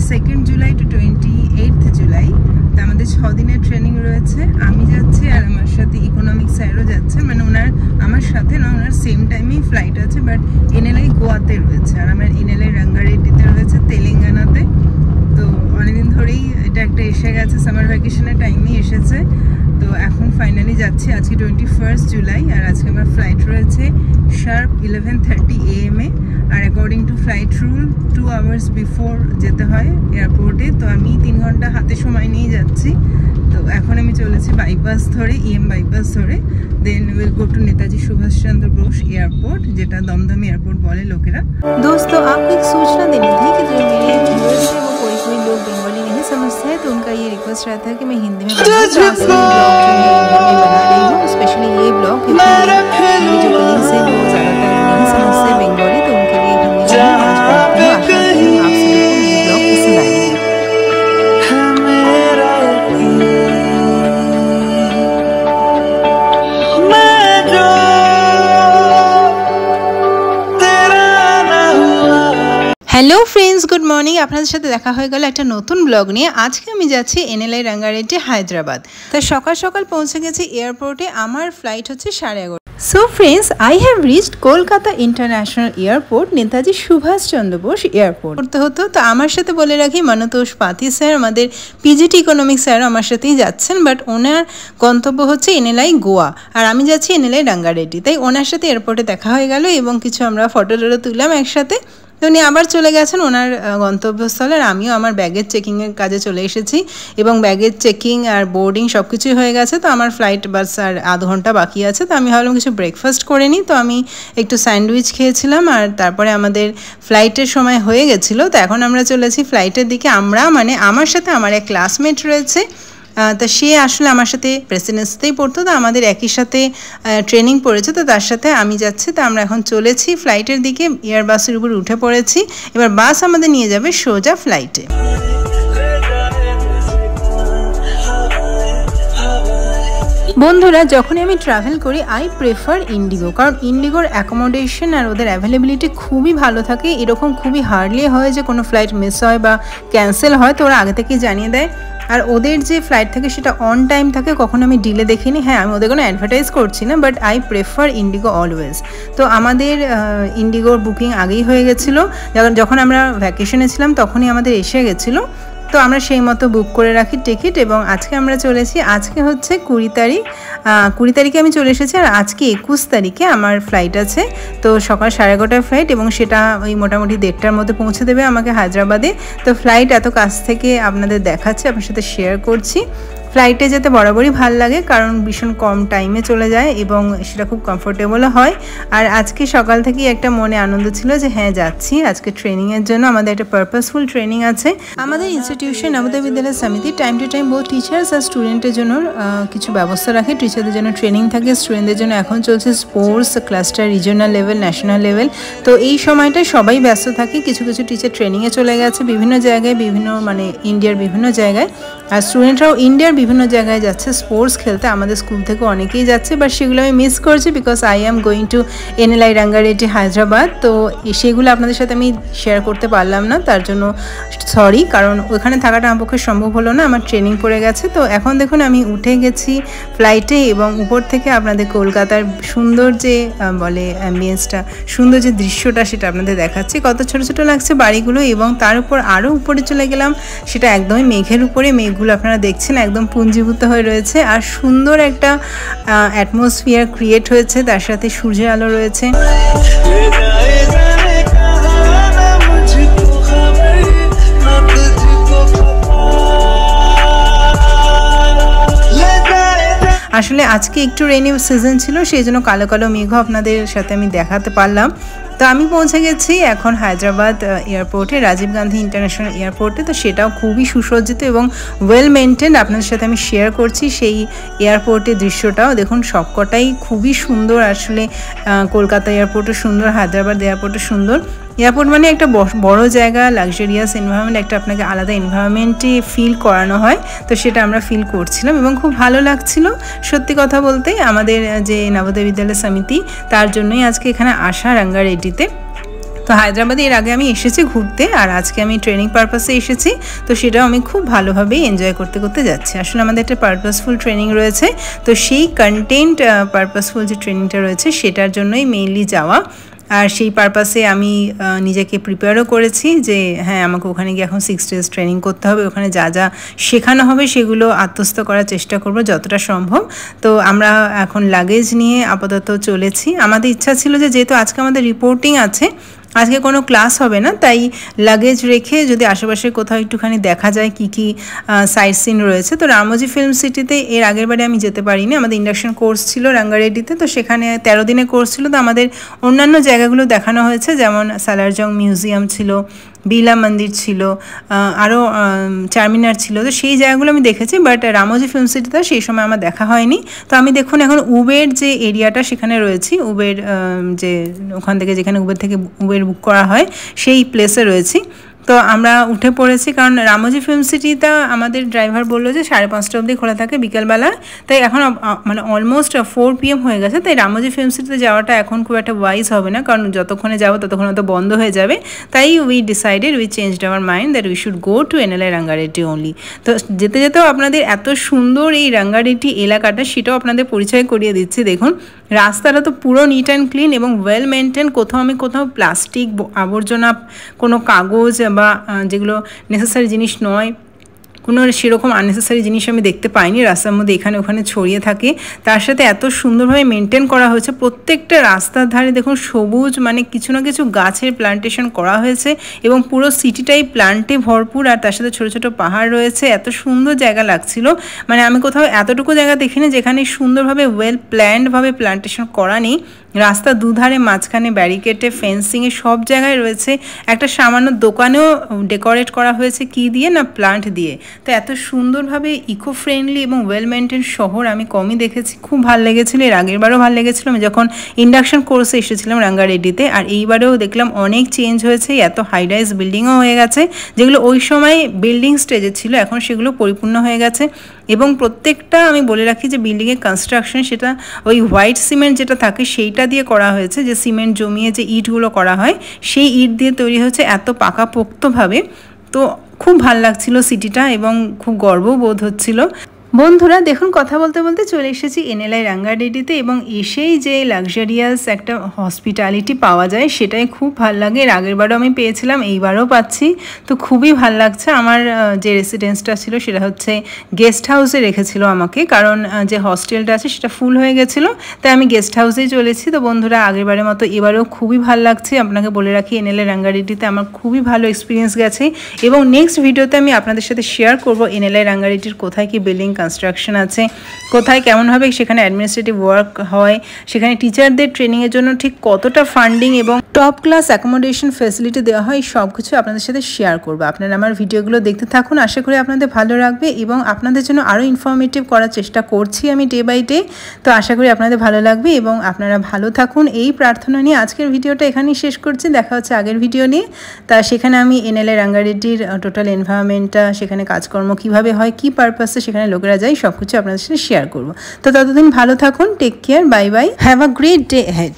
22 July two 28 July. তো আমাদের 6 দিনের ট্রেনিং রয়েছে। আমি যাচ্ছি আর আমার সাথে ইকোনমিক্স স্যারও যাচ্ছে, মানে ওনার আমার সাথে না, ওনার সেম টাইমেই ফ্লাইট আছে, বাট এনএলআই গোয়াতে রয়েছে আর আমার এনএলআই রাঙ্গারেড্ডিতে রয়েছে তেলেঙ্গানাতে। তো অনেকদিন ধরেই এটা একটা এসে গেছে, সামার ভ্যাকেশনের টাইমেই এসেছে। তো এখন ফাইনালি যাচ্ছি। আজকে 21 জুলাই আর আজকে আমার ফ্লাইট রয়েছে শার্প 11:30 AM এ। আর according to flight rule 2 hours before যেতে হয় এয়ারপোর্টে। তো আমি 3 ঘন্টা হাতে সময় নিয়ে যাচ্ছি। তো এখন আমি চলেছি বাইপাস ধরে, EM বাইপাস ধরে, then will go to Netaji Subhash Chandra Bose airport, যেটা দমদম এয়ারपोर्ट বলে লোকেরা। दोस्तों, आपको एक सूचना देनी थी कि जो मेरे व्यूअर्स हैं वो कोई लोग बंगाली नहीं समझते हैं, तो उनका ये रिक्वेस्ट रहता है कि मैं हिंदी में बना रही हूँ। स्पेशली ये ब्लॉग क्योंकि मेरे जो कलीग्स हैं वो ज़्यादातर नहीं समझते बंगाली, तो उनके लिए हिंदी में आज बनाती हूँ। आशा करती हूँ आप सभी को ये ब्लॉग पसंद आएगा। Hello friends, good morning. আপনাদের সাথে দেখা হয়ে গেল একটা নতুন ব্লগ নিয়ে। আজকে আমি যাচ্ছি এনএলআই রাঙ্গারেড্ডি হায়দ্রাবাদ। তাই সকাল সকাল পৌঁছে গেছি এয়ারপোর্টে। আমার ফ্লাইট হচ্ছে 11:30। So friends, I have reached Kolkata international airport, Netaji Subhash Chandra Bose airport করতে হতো। তো আমার সাথে বলে রাখি, মানতোষ পাতি স্যার, আমাদের পিজিটি ইকোনমিক্স স্যার আমার সাথেই যাচ্ছেন, বাট ওনার গন্তব্য হচ্ছে এনএলআই গোয়া আর আমি যাচ্ছি এনএলআই রাঙ্গারেড্ডি। তাই ওনার সাথে এয়ারপোর্টে দেখা হয়ে গেল এবং কিছু আমরা ফটো তুললাম একসাথে। তো উনি আবার চলে গেছেন ওনার গন্তব্যস্থলে, আর আমিও আমার ব্যাগের চেকিংয়ের কাজে চলে এসেছি এবং ব্যাগের চেকিং আর বোর্ডিং সব কিছুই হয়ে গেছে। তো আমার ফ্লাইট বাস আর আধ ঘন্টা বাকি আছে। তো আমি ভাবলাম কিছু ব্রেকফাস্ট করে নিই। তো আমি একটু স্যান্ডউইচ খেয়েছিলাম আর তারপরে আমাদের ফ্লাইটের সময় হয়ে গেছিলো। তো এখন আমরা চলেছি ফ্লাইটের দিকে। মানে আমার সাথে আমার এক ক্লাসমেট রয়েছে, তা সে আসলে আমার সাথে প্রেসিডেন্সিতেই পড়তো, তো আমাদের একই সাথে ট্রেনিং পড়েছে। তো তার সাথে আমি যাচ্ছি। তো আমরা এখন চলেছি ফ্লাইটের দিকে, এয়ার বাসের উপর উঠে পড়েছি। এবার বাস আমাদের নিয়ে যাবে সোজা ফ্লাইটে। বন্ধুরা, যখনই আমি ট্রাভেল করি আই প্রেফার ইন্ডিগো, কারণ ইন্ডিগোর অ্যাকোমোডেশন আর ওদের অ্যাভেলেবিলিটি খুবই ভালো থাকে। এরকম খুবই হার্ডলি হয় যে কোনো ফ্লাইট মিস হয় বা ক্যান্সেল হয়, তো ওরা আগে থেকেই জানিয়ে দেয়। আর ওদের যে ফ্লাইট থাকে সেটা অন টাইম থাকে, কখনো আমি ডিলে দেখিনি। হ্যাঁ, আমি ওদের কোনো অ্যাডভার্টাইজ করছি না, but I prefer Indigo always. তো আমাদের ইন্ডিগোর বুকিং আগেই হয়ে গেছিলো। যখন আমরা ভ্যাকেশনে ছিলাম তখনই আমাদের এসে গেছিলো। তো আমরা সেই মতো বুক করে রাখি টিকিট এবং আজকে আমরা চলেছি। আজকে হচ্ছে 20 তারিখে আমি চলে এসেছি আর আজকে 21 তারিখে আমার ফ্লাইট আছে। তো সকাল 11:30 ফ্লাইট এবং সেটা ওই মোটামুটি 1:30টার মধ্যে পৌঁছে দেবে আমাকে হায়দ্রাবাদে। তো ফ্লাইট এত কাছ থেকে আপনাদের দেখাচ্ছি, আপনার সাথে শেয়ার করছি। ফ্লাইটে যেতে বরাবরই ভালো লাগে, কারণ ভীষণ কম টাইমে চলে যায় এবং সেটা খুব কমফোর্টেবলও হয়। আর আজকে সকাল থেকেই একটা মনে আনন্দ ছিল যে হ্যাঁ যাচ্ছি আজকে ট্রেনিংয়ের জন্য। আমাদের একটা পারপাসফুল ট্রেনিং আছে। আমাদের ইনস্টিটিউশন নবোদয় বিদ্যালয় সমিতি টাইম টু টাইম বহু টিচার্স আর স্টুডেন্টের জন্য কিছু ব্যবস্থা রাখে। টিচারদের জন্য ট্রেনিং থাকে, স্টুডেন্টদের জন্য এখন চলছে sports cluster, regional level, national level. তো এই সময়টায় সবাই ব্যস্ত থাকে। কিছু টিচার ট্রেনিংয়ে চলে গেছে বিভিন্ন জায়গায়, মানে ইন্ডিয়ার বিভিন্ন জায়গায়। আর স্টুডেন্টরাও ইন্ডিয়ার বিভিন্ন জায়গায় যাচ্ছে স্পোর্টস খেলতে। আমাদের স্কুল থেকে অনেকেই যাচ্ছে, বাট সেগুলো আমি মিস করছি because I am going to NLI Rangareddy Hyderabad. তো সেগুলো আপনাদের সাথে আমি শেয়ার করতে পারলাম না, তার জন্য সরি, কারণ ওখানে থাকাটা আমার পক্ষে সম্ভব হলো না, আমার ট্রেনিং পড়ে গেছে। তো এখন দেখুন আমি উঠে গেছি ফ্লাইটে এবং উপর থেকে আপনাদের কলকাতার সুন্দর যে বলে অ্যাম্বিয়েন্সটা, সুন্দর যে দৃশ্যটা সেটা আপনাদের দেখাচ্ছি। কত ছোট ছোট লাগছে বাড়িগুলো এবং তার উপর আরও উপরে চলে গেলাম, সেটা একদমই মেঘের উপরে। মেঘগুলো আপনারা দেখছেন একদম পুঞ্জীভূত হয়ে রয়েছে আর সুন্দর একটা অ্যাটমসফিয়ার ক্রিয়েট হয়েছে, তার সাথে সূর্যের আলো রয়েছে। আসলে আজকে একটু রেইনি সিজন ছিল, সেই জন্য কালো কালো মেঘ আপনাদের সাথে আমি দেখাতে পারলাম। তো আমি পৌঁছে গেছি এখন হায়দ্রাবাদ এয়ারপোর্টে, রাজীব গান্ধী ইন্টারন্যাশনাল এয়ারপোর্টে। তো সেটাও খুবই সুসজ্জিত এবং ওয়েল মেনটেন। আপনাদের সাথে আমি শেয়ার করছি সেই এয়ারপোর্টের দৃশ্যটাও। দেখুন সবকটাই খুবই সুন্দর। আসলে কলকাতা এয়ারপোর্টও সুন্দর, হায়দ্রাবাদ এয়ারপোর্টও সুন্দর। এয়ারপোর্ট মানে একটা বড় জায়গা, লাক্সারিয়াস এনভায়রনমেন্ট, একটা আপনাকে আলাদা এনভায়রনমেন্টে ফিল করানো হয়। তো সেটা আমরা ফিল করছিলাম এবং খুব ভালো লাগছিল। সত্যি কথা বলতে আমাদের যে নবোদয় বিদ্যালয় সমিতি, তার জন্যই আজকে এখানে আসা রাঙ্গারেড্ডিতে। তো হায়দ্রাবাদে এর আগে আমি এসেছি ঘুরতে, আর আজকে আমি ট্রেনিং পারপাসে এসেছি। তো সেটাও আমি খুব ভালোভাবেই এনজয় করতে করতে যাচ্ছি। আসলে আমাদের একটা পারপাসফুল ট্রেনিং রয়েছে, তো সেই কন্টেন্ট পারপাসফুল যে ট্রেনিংটা রয়েছে সেটার জন্যই মেইনলি যাওয়া। আর সেই পারপাসে আমি নিজেকে প্রিপেয়ারও করেছি যে হ্যাঁ, আমাকে ওখানে গিয়ে এখন 6 days ট্রেনিং করতে হবে, ওখানে যা যা শেখানো হবে সেগুলো আত্মস্থ করার চেষ্টা করব যতটা সম্ভব। তো আমরা এখন লাগেজ নিয়ে আপাতত চলেছি। আমাদের ইচ্ছা ছিল যে যেহেতু আজকে আমাদের রিপোর্টিং আছে, আজকে কোনো ক্লাস হবে না, তাই লাগেজ রেখে যদি আশেপাশে কোথাও একটুখানি দেখা যায় কি কি সাইট সিন রয়েছে। তো রামোজি ফিল্ম সিটিতে এর আগের বারে আমি যেতে পারিনি, আমাদের ইন্ডাকশন কোর্স ছিল রাঙ্গারেড্ডিতে, তো সেখানে 13 দিনের কোর্স ছিল। তো আমাদের অন্যান্য জায়গাগুলো দেখানো হয়েছে, যেমন সালারজং মিউজিয়াম ছিল, বিড়লা মন্দির ছিল, আরও চারমিনার ছিল। তো সেই জায়গাগুলো আমি দেখেছি, বাট রামোজি ফিল্ম সিটিতে সেই সময় আমার দেখা হয়নি। তো আমি দেখুন এখন উবের যে এরিয়াটা সেখানে রয়েছি, উবের যে ওখান থেকে যেখানে উবের থেকে উবের বুক করা হয় সেই প্লেসে রয়েছি। তো আমরা উঠে পড়েছি, কারণ রামোজি ফিল্ম সিটিটা আমাদের ড্রাইভার বললো যে 5:30 অবধি খোলা থাকে বিকেলবেলা। তাই এখন মানে অলমোস্ট 4 PM হয়ে গেছে, তাই রামোজি ফিল্ম সিটিতে যাওয়াটা এখন খুব একটা ওয়াইজ হবে না, কারণ যতক্ষণে যাবো ততক্ষণে তো বন্ধ হয়ে যাবে। তাই we changed our mind that we should go to NLI Rangareddy only. তো যেতে যেতেও আপনাদের এত সুন্দর এই রাঙ্গারেড্ডি এলাকাটা সেটাও আপনাদের পরিচয় করিয়ে দিচ্ছি। দেখুন রাস্তাটা তো পুরো নিট অ্যান্ড ক্লিন এবং ওয়েল মেনটেন। কোথাও প্লাস্টিক আবর্জনা, কোনো কাগজ বা যেগুলো নেসেসারি জিনিস নয়, কোনো সেরকম আননেসেসারি জিনিস আমি দেখতে পাইনি রাস্তার মধ্যে এখানে ওখানে ছড়িয়ে থাকে। তার সাথে এত সুন্দরভাবে মেনটেন করা হয়েছে প্রত্যেকটা রাস্তার ধারে। দেখুন সবুজ, মানে কিছু না কিছু গাছের প্লান্টেশন করা হয়েছে এবং পুরো সিটিটাই প্লান্টে ভরপুর, আর তার সাথে ছোটো ছোটো পাহাড় রয়েছে। এত সুন্দর জায়গা লাগছিল, মানে আমি কোথাও এতটুকু জায়গা দেখিনি যেখানে সুন্দরভাবে ওয়েল প্ল্যান্ডভাবে প্লান্টেশন করা নেই। রাস্তার দুধারে মাঝখানে ব্যারিকেডে ফেন্সিংয়ে সব জায়গায় রয়েছে। একটা সামান্য দোকানেও ডেকোরেট করা হয়েছে কি দিয়ে না, প্লান্ট দিয়ে। তো এত সুন্দরভাবে ইকো ফ্রেন্ডলি এবং ওয়েল মেনটেন শহর আমি কমই দেখেছি, খুব ভালো লেগেছিলো। এর আগেরবারও ভালো লেগেছিলো আমি যখন ইন্ডাকশন কোর্সে এসেছিলাম রাঙ্গারেড্ডিতে, আর এইবারেও দেখলাম অনেক চেঞ্জ হয়েছে। এত হাই রাইজ বিল্ডিংও হয়ে গেছে, যেগুলো ওই সময় বিল্ডিং স্টেজে ছিল এখন সেগুলো পরিপূর্ণ হয়ে গেছে। এবং প্রত্যেকটা আমি বলে রাখি যে বিল্ডিংয়ের কনস্ট্রাকশন সেটা ওই হোয়াইট সিমেন্ট যেটা থাকে সেইটা দিয়ে করা হয়েছে, যে সিমেন্ট জমিয়ে যে ইটগুলো করা হয় সেই ইট দিয়ে তৈরি হয়েছে এত পাকাপোক্তভাবে। তো খুব ভাল লাগছিল সিটিটা এবং খুব গর্বও বোধ হচ্ছিল। বন্ধুরা দেখুন কথা বলতে বলতে চলে এসেছি NLI রাঙ্গারেড্ডিতে, এবং এসেই যে লাক্সারিয়াস একটা হসপিটালিটি পাওয়া যায় সেটাই খুব ভাল লাগে। এর আগেরবারও আমি পেয়েছিলাম, এইবারও পাচ্ছি, তো খুবই ভাল লাগছে। আমার যে রেসিডেন্সটা ছিল সেটা হচ্ছে গেস্ট হাউসে রেখেছিল আমাকে, কারণ যে হস্টেলটা আছে সেটা ফুল হয়ে গেছিলো, তাই আমি গেস্ট হাউসেই চলেছি। তো বন্ধুরা আগেরবারের মতো এবারেও খুবই ভাল লাগছে। আপনাকে বলে রাখি NLI রাঙ্গারেড্ডিতে আমার খুবই ভালো এক্সপিরিয়েন্স গেছে, এবং নেক্সট ভিডিওতে আমি আপনাদের সাথে শেয়ার করবো NLI রাঙ্গারেড্ডির কোথায় কি বিল্ডিং কনস্ট্রাকশন আছে, কোথায় কেমনভাবে সেখানে অ্যাডমিনিস্ট্রেটিভ ওয়ার্ক হয়, সেখানে টিচারদের ট্রেনিংয়ের জন্য ঠিক কতটা ফান্ডিং এবং টপ ক্লাস অ্যাকোমোডেশন ফ্যাসিলিটি দেওয়া হয়, সব কিছু আপনাদের সাথে শেয়ার করবো। আপনারা আমার ভিডিওগুলো দেখতে থাকুন, আশা করি আপনাদের ভালো লাগবে, এবং আপনাদের জন্য আরও ইনফরমেটিভ করার চেষ্টা করছি আমি ডে বাই ডে। তো আশা করি আপনাদের ভালো লাগবে এবং আপনারা ভালো থাকুন, এই প্রার্থনা নিয়ে আজকের ভিডিওটা এখানেই শেষ করছি। দেখা হচ্ছে আগের ভিডিও নিয়ে। তা সেখানে আমি NLI রাঙ্গারেড্ডির টোটাল এনভায়রনমেন্টটা, সেখানে কাজকর্ম কীভাবে হয়, কী পারপাসে সেখানে লোকেরা যাই, সব কিছু আপনাদের সাথে শেয়ার করবো। তো ততদিন ভালো থাকুন, take care, bye bye, have a great day head.